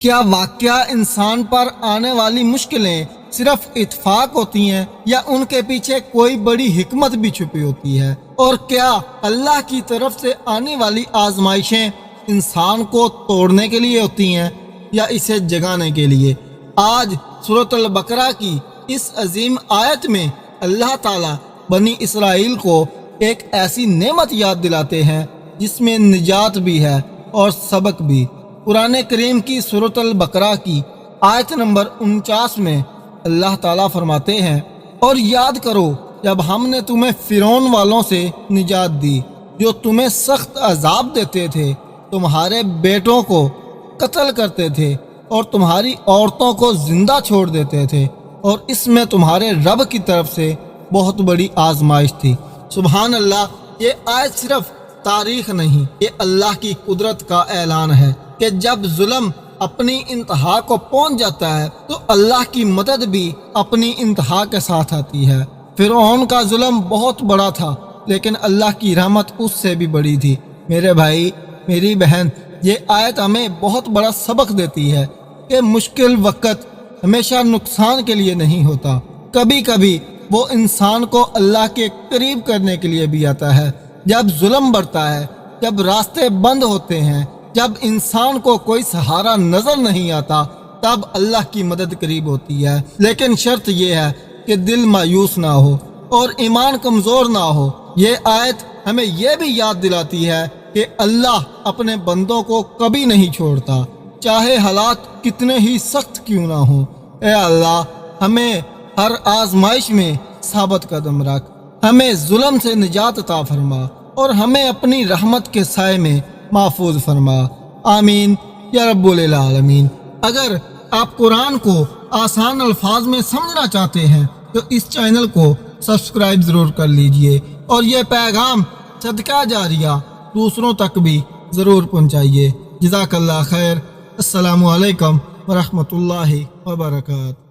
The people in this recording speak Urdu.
کیا واقعہ انسان پر آنے والی مشکلیں صرف اتفاق ہوتی ہیں یا ان کے پیچھے کوئی بڑی حکمت بھی چھپی ہوتی ہے؟ اور کیا اللہ کی طرف سے آنے والی آزمائشیں انسان کو توڑنے کے لیے ہوتی ہیں یا اسے جگانے کے لیے؟ آج سورۃ البقرہ کی اس عظیم آیت میں اللہ تعالیٰ بنی اسرائیل کو ایک ایسی نعمت یاد دلاتے ہیں جس میں نجات بھی ہے اور سبق بھی۔ قرآن کریم کی سورۃ البقرہ کی آیت نمبر 49 میں اللہ تعالیٰ فرماتے ہیں، اور یاد کرو جب ہم نے تمہیں فرعون والوں سے نجات دی جو تمہیں سخت عذاب دیتے تھے، تمہارے بیٹوں کو قتل کرتے تھے اور تمہاری عورتوں کو زندہ چھوڑ دیتے تھے، اور اس میں تمہارے رب کی طرف سے بہت بڑی آزمائش تھی۔ سبحان اللہ، یہ آیت صرف تاریخ نہیں، یہ اللہ کی قدرت کا اعلان ہے کہ جب ظلم اپنی انتہا کو پہنچ جاتا ہے تو اللہ کی مدد بھی اپنی انتہا کے ساتھ آتی ہے۔ فرعون کا ظلم بہت بڑا تھا لیکن اللہ کی رحمت اس سے بھی بڑی تھی۔ میرے بھائی، میری بہن، یہ آیت ہمیں بہت بڑا سبق دیتی ہے کہ مشکل وقت ہمیشہ نقصان کے لیے نہیں ہوتا، کبھی کبھی وہ انسان کو اللہ کے قریب کرنے کے لیے بھی آتا ہے۔ جب ظلم بڑھتا ہے، جب راستے بند ہوتے ہیں، جب انسان کو کوئی سہارا نظر نہیں آتا، تب اللہ کی مدد قریب ہوتی ہے۔ لیکن شرط یہ ہے کہ دل مایوس نہ ہو اور ایمان کمزور نہ ہو۔ یہ آیت ہمیں یہ بھی یاد دلاتی ہے کہ اللہ اپنے بندوں کو کبھی نہیں چھوڑتا، چاہے حالات کتنے ہی سخت کیوں نہ ہوں۔ اے اللہ، ہمیں ہر آزمائش میں ثابت قدم رکھ، ہمیں ظلم سے نجات عطا فرما اور ہمیں اپنی رحمت کے سائے میں محفوظ فرما۔ آمین یا رب العالمین۔ اگر آپ قرآن کو آسان الفاظ میں سمجھنا چاہتے ہیں تو اس چینل کو سبسکرائب ضرور کر لیجئے اور یہ پیغام صدقہ جاریہ دوسروں تک بھی ضرور پہنچائیے۔ جزاک اللہ خیر۔ السلام علیکم ورحمۃ اللہ وبرکاتہ۔